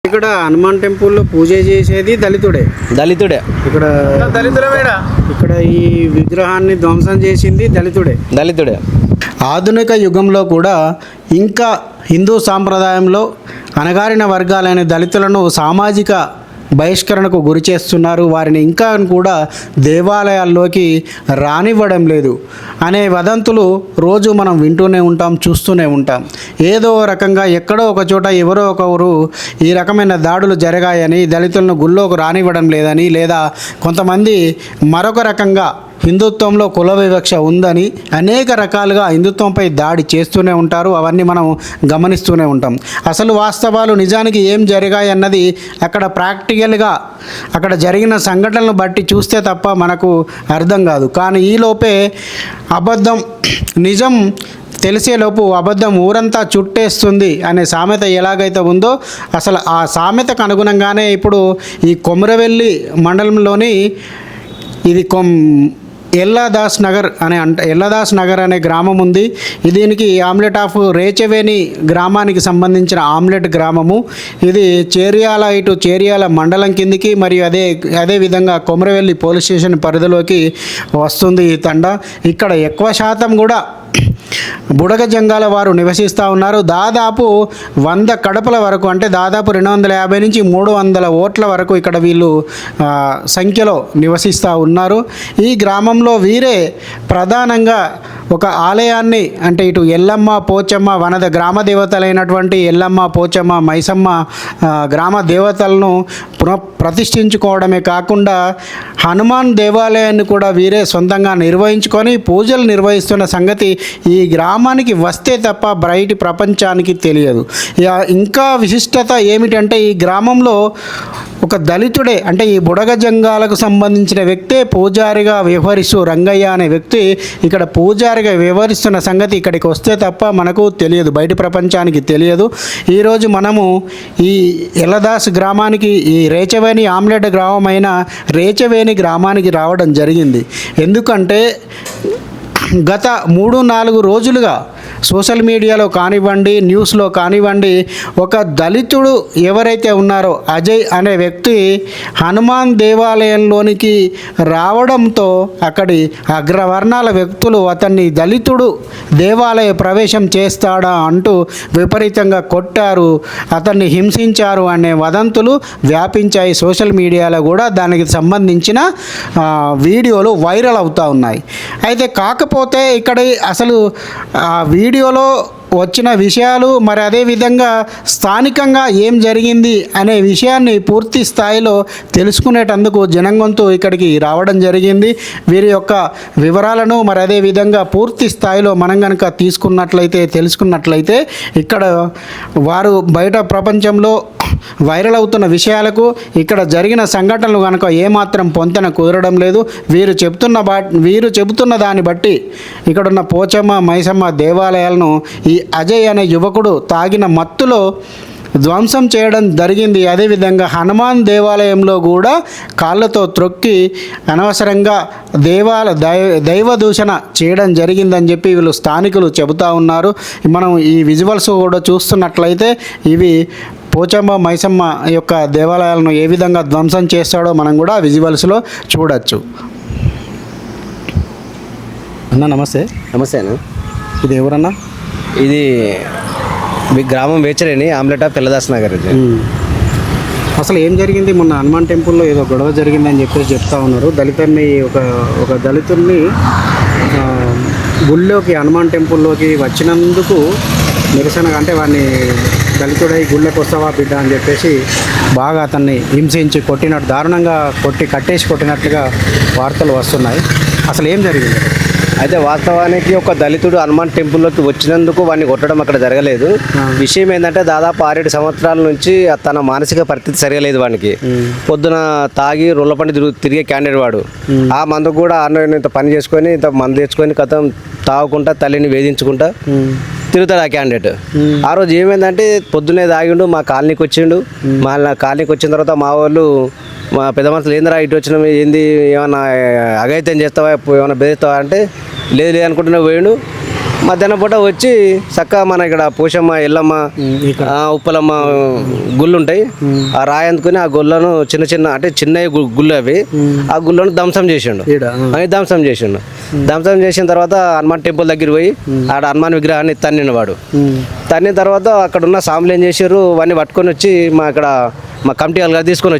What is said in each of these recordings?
ఇక్కడ హనుమాన్ టెంపుల్లో పూజ చేసేది దళితుడే. ఇక్కడ ఇక్కడ ఈ విగ్రహాన్ని ధ్వంసం చేసింది దళితుడే. ఆధునిక యుగంలో కూడా ఇంకా హిందూ సాంప్రదాయంలో అణగారిన వర్గాలైన దళితులను సామాజిక బహిష్కరణకు గురి చేస్తున్నారు. వారిని ఇంకా కూడా దేవాలయాల్లోకి రానివ్వడం లేదు అనే వదంతులు రోజు మనం వింటూనే ఉంటాం, చూస్తూనే ఉంటాం. ఏదో రకంగా ఎక్కడో ఒక చోట ఎవరో ఒకరు ఈ రకమైన దాడులు జరిగాయని, దళితులను గుళ్ళోకి రానివ్వడం లేదని, లేదా కొంతమంది మరొక రకంగా హిందుత్వంలో కుల వివక్ష ఉందని అనేక రకాలుగా హిందుత్వంపై దాడి చేస్తూనే ఉంటారు. అవన్నీ మనం గమనిస్తూనే ఉంటాం. అసలు వాస్తవాలు నిజానికి ఏం జరిగాయి అన్నది అక్కడ ప్రాక్టికల్గా అక్కడ జరిగిన సంఘటనలను బట్టి చూస్తే తప్ప మనకు అర్థం కాదు. కానీ ఈలోపే అబద్ధం నిజం తెలిసేలోపు అబద్ధం ఊరంతా చుట్టేస్తుంది అనే సామెత ఎలాగైతే ఉందో, అసలు ఆ సామెతకు అనుగుణంగానే ఇప్పుడు ఈ కొమరవెల్లి మండలంలోని ఇది ఎల్లదాస్ నగర్ అనే గ్రామం ఉంది. దీనికి ఆమ్లెట్ ఆఫ్ రేచవేని గ్రామానికి సంబంధించిన ఆమ్లెట్ గ్రామము. ఇది చేర్యాల మండలం కిందికి మరియు అదే విధంగా కొమరవెల్లి పోలీస్ స్టేషన్ పరిధిలోకి వస్తుంది ఈ తండా. ఇక్కడ ఎక్కువ శాతం కూడా బుడగ జంగాల వారు నివసిస్తూ ఉన్నారు. దాదాపు 100 కడపల వరకు, అంటే దాదాపు 250 నుంచి 300 ఓట్ల వరకు ఇక్కడ వీళ్ళు సంఖ్యలో నివసిస్తూ ఉన్నారు. ఈ గ్రామంలో వీరే ప్రధానంగా ఒక ఆలయాన్ని, అంటే ఇటు ఎల్లమ్మ పోచమ్మ వనద గ్రామ దేవతలైనటువంటి ఎల్లమ్మ పోచమ్మ మైసమ్మ గ్రామ దేవతలను ప్రతిష్ఠించుకోవడమే కాకుండా హనుమాన్ దేవాలయాన్ని కూడా వీరే సొంతంగా నిర్వహించుకొని పూజలు నిర్వహిస్తున్న సంగతి ఈ గ్రామానికి వస్తే తప్ప బయటి ప్రపంచానికి తెలియదు. ఇంకా విశిష్టత ఏమిటంటే ఈ గ్రామంలో ఒక దళితుడే, అంటే ఈ బుడగ జంగాలకు సంబంధించిన వ్యక్తే పూజారిగా వ్యవహరిస్తూ రంగయ్య అనే వ్యక్తి ఇక్కడ పూజారిగా వ్యవహరిస్తున్న సంగతి ఇక్కడికి వస్తే తప్ప మనకు తెలియదు, బయటి ప్రపంచానికి తెలియదు. ఈరోజు మనము ఈ ఎల్లదాస్ గ్రామానికి, ఈ రేచవేని ఆమ్లెట్ గ్రామం అయిన రేచవేని గ్రామానికి రావడం జరిగింది. ఎందుకంటే గత 3-4 రోజులుగా సోషల్ మీడియాలో కానివ్వండి, న్యూస్లో కానివ్వండి, ఒక దళితుడు ఎవరైతే ఉన్నారో అజయ్ అనే వ్యక్తి హనుమాన్ దేవాలయంలోనికి రావడంతో అక్కడి అగ్రవర్ణాల వ్యక్తులు అతన్ని దళితుడు దేవాలయ ప్రవేశం చేస్తాడా అంటూ విపరీతంగా కొట్టారు, అతన్ని హింసించారు అనే వదంతులు వ్యాపించాయి. సోషల్ మీడియాలో కూడా దానికి సంబంధించిన వీడియోలు వైరల్ అవుతూ ఉన్నాయి. అయితే కాకపోతే ఇక్కడ అసలు వీడియోలో వచ్చిన విషయాలు, మరి అదేవిధంగా స్థానికంగా ఏం జరిగింది అనే విషయాన్ని పూర్తి స్థాయిలో తెలుసుకునేటందుకు జనంగొంతు ఇక్కడికి రావడం జరిగింది. వీరి యొక్క వివరాలను మరి అదేవిధంగా పూర్తి స్థాయిలో మనం కనుక తెలుసుకున్నట్లయితే ఇక్కడ వారు బయట ప్రపంచంలో వైరల్ అవుతున్న విషయాలకు ఇక్కడ జరిగిన సంఘటనలు కనుక ఏమాత్రం పొంతన కుదరడం లేదు. వీరు చెబుతున్న దాన్ని బట్టి ఇక్కడున్న పోచమ్మ మైసమ్మ దేవాలయాలను ఈ అజయ్ అనే యువకుడు తాగిన మత్తులో ధ్వంసం చేయడం జరిగింది. అదేవిధంగా హనుమాన్ దేవాలయంలో కూడా కాళ్ళతో త్రొక్కి అనవసరంగా దైవ దూషణ చేయడం జరిగిందని చెప్పి వీళ్ళు స్థానికులు చెబుతూ ఉన్నారు. మనం ఈ విజువల్స్ కూడా చూస్తున్నట్లయితే ఇవి పోచమ్మ మైసమ్మ యొక్క దేవాలయాలను ఏ విధంగా ధ్వంసం చేస్తాడో మనం కూడా విజువల్స్లో చూడొచ్చు. అన్న నమస్తే. నమస్తే అన్న. ఇది ఎవరన్నా? ఇది మీ గ్రామం వేచరేని ఆమ్లెట్ ఆఫ్ ఎల్లదాస్ నగర్. ఇది అసలు ఏం జరిగింది? మొన్న హనుమాన్ టెంపుల్లో ఏదో గొడవ జరిగిందని చెప్పేసి చెప్తా ఉన్నారు. ఒక దళితుడిని గుళ్ళోకి, హనుమాన్ టెంపుల్లోకి వచ్చినందుకు నిరసనగా, అంటే వాడిని దళితుడై గుళ్ళకి వస్తావా బిడ్డ అని చెప్పేసి బాగా అతన్ని హింసించి దారుణంగా కట్టేసి కొట్టినట్లుగా వార్తలు వస్తున్నాయి. అసలు ఏం జరిగింది? అయితే వాస్తవానికి ఒక దళితుడు హనుమాన్ టెంపుల్లోకి వచ్చినందుకు వాడిని కొట్టడం అక్కడ జరగలేదు. విషయం ఏంటంటే దాదాపు 6-7 సంవత్సరాల నుంచి తన మానసిక పరిస్థితి సరిగలేదు వానికి. పొద్దున తాగి రొల్లపండి తిరిగే క్యాండిడేట్ వాడు. ఆ మందు కూడా ఇంత పని చేసుకొని, ఇంత మందు తెచ్చుకొని తాగుకుంటా తల్లిని వేధించుకుంటా తిరుగుతాడు ఆ క్యాండిడేట్. ఆ రోజు ఏమైందంటే పొద్దున్నే తాగిండు, మా కాలనీకి వచ్చిండు. మా కాలనీకి వచ్చిన తర్వాత మా వాళ్ళు, మా పెద్ద మనుషులు ఏందిరా ఇటు వచ్చినాం, ఏంది ఏమన్నా అఘాయిత్యం చేస్తావా, ఏమన్నా బెదిరిస్తావా అంటే లేదు అనుకుంటూనే పోయిండు. మధ్యాహ్నం పూట వచ్చి చక్కగా మన ఇక్కడ పోషమ్మ ఎల్లమ్మ ఉప్పలమ్మ గుళ్ళు ఉంటాయి. ఆ రాయి అందుకుని ఆ గుళ్ళను చిన్న చిన్న అంటే చిన్న గుళ్ళు అవి, ఆ గుళ్ళను ధ్వంసం చేసిండు. ధ్వంసం చేసిన తర్వాత హనుమాన్ టెంపుల్ దగ్గర పోయి ఆడ హనుమాన్ విగ్రహాన్ని తన్నిన వాడు. తన్నిన తర్వాత అక్కడ ఉన్న సాములు ఏం చేశారు, వాడిని పట్టుకొని వచ్చి మా కమిటీ వాళ్ళగా తీసుకొని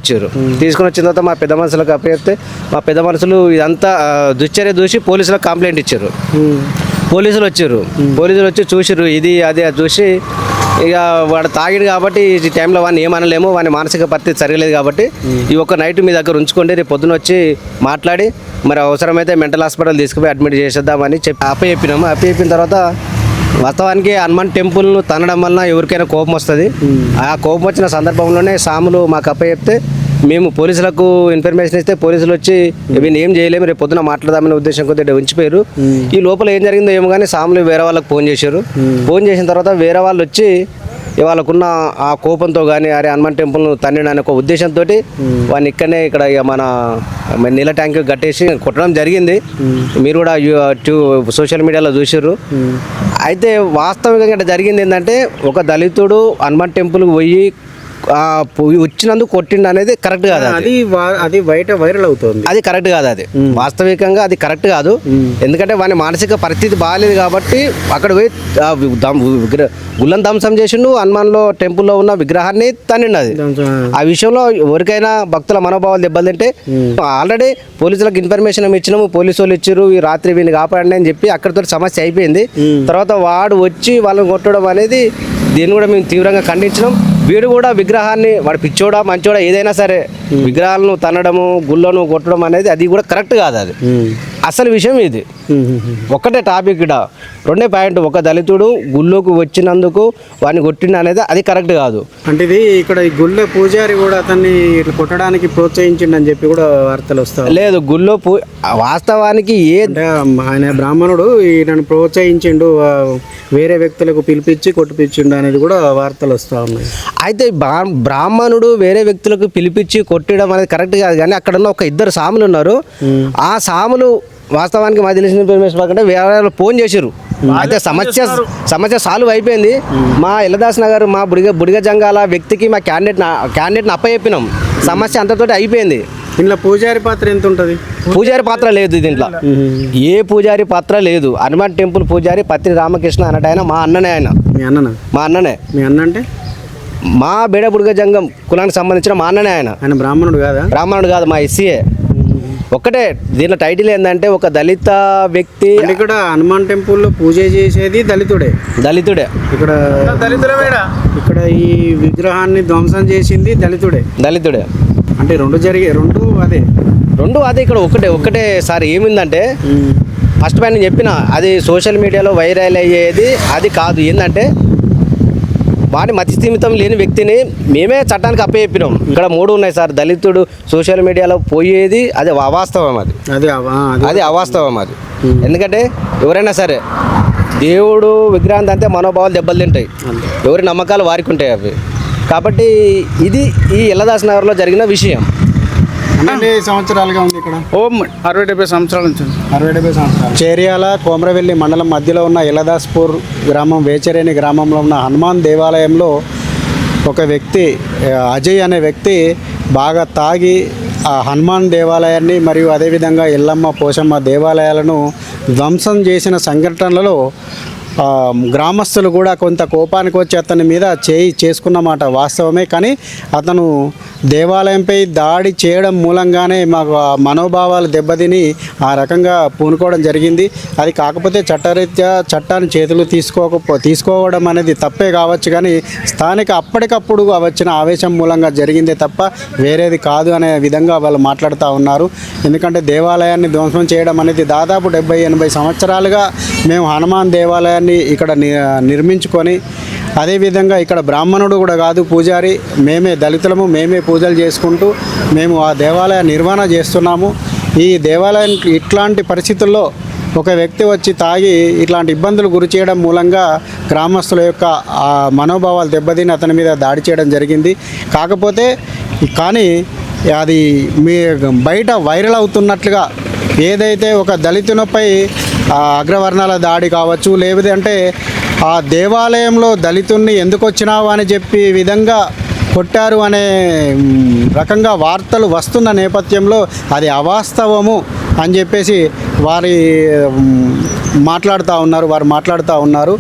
వచ్చిన తర్వాత మా పెద్ద మనుషులకు అప్పచెప్తే మా పెద్ద మనుషులు ఇదంతా దుశ్చర్య చూసి పోలీసులకు కంప్లైంట్ ఇచ్చారు. పోలీసులు వచ్చి చూసిర్రు ఇది అది చూసి ఇక వాడు తాగిడు కాబట్టి ఈ టైంలో వాడిని ఏమనలేము, వాని మానసిక పరిస్థితి సరిగలేదు కాబట్టి ఈ ఒక్క నైట్ మీ దగ్గర ఉంచుకోండి, రేపు పొద్దున వచ్చి మాట్లాడి మరి అవసరమైతే మెంటల్ హాస్పిటల్ తీసుకుపోయి అడ్మిట్ చేసేద్దామని చెప్పి అప్పచెప్పిన తర్వాత వాస్తవానికి హనుమాన్ టెంపుల్ను తనడం వలన ఎవరికైనా కోపం వస్తుంది. ఆ కోపం వచ్చిన సందర్భంలోనే సాములు మాకు అప్పచెప్తే మేము పోలీసులకు ఇన్ఫర్మేషన్ ఇస్తే పోలీసులు వచ్చి వీళ్ళు ఏం చేయలేము, రేపు పొద్దున మాట్లాడదామనే ఉద్దేశం కొద్దిగా ఉంచిపోయారు. ఈ లోపల ఏం జరిగిందో ఏమో కానీ సాములు వేరే వాళ్ళకి ఫోన్ చేసిన తర్వాత వేరే వాళ్ళు వచ్చి వాళ్ళకున్న ఆ కోపంతో కానీ అరే హనుమాన్ టెంపుల్ను తన్నడానికి ఒక ఉద్దేశంతో వాడిని ఇక్కడ ఇక మన నీళ్ళ ట్యాంక్ కట్టేసి కొట్టడం జరిగింది. మీరు కూడా సోషల్ మీడియాలో చూసారు. అయితే వాస్తవికంగా ఇక్కడ జరిగింది ఏంటంటే ఒక దళితుడు హనుమాన్ టెంపుల్కి పోయి వచ్చినందుకు కొట్టిండు అనేది కరెక్ట్ కాదు. అది బయట వైరల్ అవుతుంది, అది కరెక్ట్ కాదు. అది వాస్తవికంగా అది కరెక్ట్ కాదు. ఎందుకంటే వాని మానసిక పరిస్థితి బాగాలేదు కాబట్టి అక్కడ పోయి గుళ్ళను ధ్వంసం చేసిండు, హనుమాన్లో టెంపుల్లో ఉన్న విగ్రహాన్ని తన్నిండు. అది ఆ విషయంలో ఎవరికైనా భక్తుల మనోభావాలు దెబ్బతింటే ఆల్రెడీ పోలీసులకు ఇన్ఫర్మేషన్ ఇచ్చినాము, పోలీసు వాళ్ళు ఇచ్చారు ఈ రాత్రి వీడిని కాపాడండి అని చెప్పి అక్కడితో సమస్య అయిపోయింది. తర్వాత వాడు వచ్చి వాళ్ళని కొట్టడం అనేది దీన్ని కూడా మేము తీవ్రంగా ఖండించినాం. వీడు కూడా విగ్రహాన్ని వాడు పిచ్చోడా మంచోడా ఏదైనా సరే విగ్రహాలను తన్నడము గుళ్ళను కొట్టడం అనేది అది కూడా కరెక్ట్ కాదు. అది అసలు విషయం ఇది ఒక్కటే టాపిక్. ఇక్కడ రెండే పాయింట్, ఒక దళితుడు గుళ్ళోకి వచ్చినందుకు వాడిని కొట్టిండు అనేది అది కరెక్ట్ కాదు. అంటే ఇది ఇక్కడ ఈ గుళ్ళో పూజారి కూడా అతన్ని ఇట్లా కొట్టడానికి ప్రోత్సహించిండు అని చెప్పి కూడా వార్తలు వస్తాయి. లేదు, గుళ్ళో వాస్తవానికి ఆయన బ్రాహ్మణుడు ఈయనను ప్రోత్సహించిండు, వేరే వ్యక్తులకు పిలిపించి కొట్టిపించిండు అనేది కూడా వార్తలు వస్తూ ఉన్నాయి. అయితే బ్రాహ్మణుడు వేరే వ్యక్తులకు పిలిపించి కొట్టడం అనేది కరెక్ట్ కాదు. కానీ అక్కడ ఉన్న ఒక ఇద్దరు సాములు ఉన్నారు. ఆ సాములు వాస్తవానికి మాకు తెలిసిన ఇన్ఫర్మేషన్ ప్రకారం వేరే ఫోన్ చేశారు. అయితే సమస్య సాల్వ్ అయిపోయింది. మా ఇల్లదాస్ నగర్ మా బుడిగ జంగాల వ్యక్తికి మా క్యాండిడేట్ని అప్పచెప్పినాం. సమస్య అంతతోటి అయిపోయింది. దీంట్లో పూజారి పాత్ర ఎంత ఉంటుంది? పూజారి పాత్ర లేదు దీంట్లో, ఏ పూజారి పాత్ర లేదు. హనుమాన్ టెంపుల్ పూజారి పత్రి రామకృష్ణ అన్నట్టు ఆయన మా అన్ననే. మా అన్ననే. మీ అన్న అంటే మా బుడిగ జంగం కులానికి సంబంధించిన మా అన్ననే. ఆయన బ్రాహ్మణుడు కాదు, మా ఎస్సీఏ. ఒక్కటే దీంట్లో టైటిల్ ఏంటంటే ఒక దళిత వ్యక్తి. ఇక్కడ హనుమాన్ టెంపుల్లో పూజ చేసేది దళితుడే. ఇక్కడ ఈ విగ్రహాన్ని ధ్వంసం చేసింది దళితుడే. అంటే రెండు అదే. ఇక్కడ ఒకటే సార్ ఏమిందంటే ఫస్ట్ పైన చెప్పిన అది సోషల్ మీడియాలో వైరల్ అయ్యేది అది కాదు. ఏంటంటే వాడి మతి స్థిమితం లేని వ్యక్తిని మేమే చట్టానికి అప్పచెప్పినాం. ఇక్కడ 3 ఉన్నాయి సార్. దళితుడు సోషల్ మీడియాలో పోయేది అది అవాస్తవం. అది అవాస్తవం. అది ఎందుకంటే ఎవరైనా సరే దేవుడు విగ్రహం అంతే మనోభావాలు దెబ్బలు తింటాయి, ఎవరి నమ్మకాలు వారికి ఉంటాయి అవి. కాబట్టి ఇది ఈ ఇల్లదాస్ నగర్లో జరిగిన విషయం. ఎన్ని సంవత్సరాలుగా ఉంది ఇక్కడ? 60-70 సంవత్సరాల నుంచి. 60-70 సంవత్సరాలు. చేర్యాల కోమరవెల్లి మండలం మధ్యలో ఉన్న ఇల్లదాస్పూర్ గ్రామం వేచరేని గ్రామంలో ఉన్న హనుమాన్ దేవాలయంలో ఒక వ్యక్తి అజయ్ అనే వ్యక్తి బాగా తాగి ఆ హనుమాన్ దేవాలయాన్ని మరియు అదేవిధంగా ఎల్లమ్మ పోషమ్మ దేవాలయాలను ధ్వంసం చేసిన సంఘటనలలో గ్రామస్తులు కూడా కొంత కోపానికి వచ్చి అతని మీద చేసుకున్నమాట వాస్తవమే. కానీ అతను దేవాలయంపై దాడి చేయడం మూలంగానే మాకు మనోభావాలు దెబ్బతిని ఆ రకంగా పూనుకోవడం జరిగింది. అది కాకపోతే చట్టరీత్యా చట్టాన్ని చేతులు తీసుకోవడం అనేది తప్పే కావచ్చు, కానీ స్థానిక అప్పటికప్పుడు వచ్చిన ఆవేశం మూలంగా జరిగిందే తప్ప వేరేది కాదు అనే విధంగా వాళ్ళు మాట్లాడుతూ ఉన్నారు. ఎందుకంటే దేవాలయాన్ని ధ్వంసం చేయడం అనేది దాదాపు 70-80 సంవత్సరాలుగా మేము హనుమాన్ దేవాలయాన్ని ఇక్కడ నిర్మించుకొని, అదేవిధంగా ఇక్కడ బ్రాహ్మణుడు కూడా కాదు పూజారి, మేమే దళితులము, మేమే పూజలు చేసుకుంటూ మేము ఆ దేవాలయ నిర్వహణ చేస్తున్నాము. ఈ దేవాలయానికి ఇట్లాంటి పరిస్థితుల్లో ఒక వ్యక్తి వచ్చి తాగి ఇట్లాంటి ఇబ్బందులు గురి చేయడం మూలంగా గ్రామస్తుల యొక్క మనోభావాలు దెబ్బతిని అతని మీద దాడి చేయడం జరిగింది. కాకపోతే కానీ అది మీ బయట వైరల్ అవుతున్నట్లుగా ఏదైతే ఒక దళితునిపై ఆ అగ్రవర్ణాల దాడి కావచ్చు, లేదంటే ఆ దేవాలయంలో దళితుణ్ణి ఎందుకు వచ్చినావు అని చెప్పి విధంగా కొట్టారు అనే రకంగా వార్తలు వస్తున్న నేపథ్యంలో అది అవాస్తవము అని చెప్పేసి వారు మాట్లాడుతూ ఉన్నారు.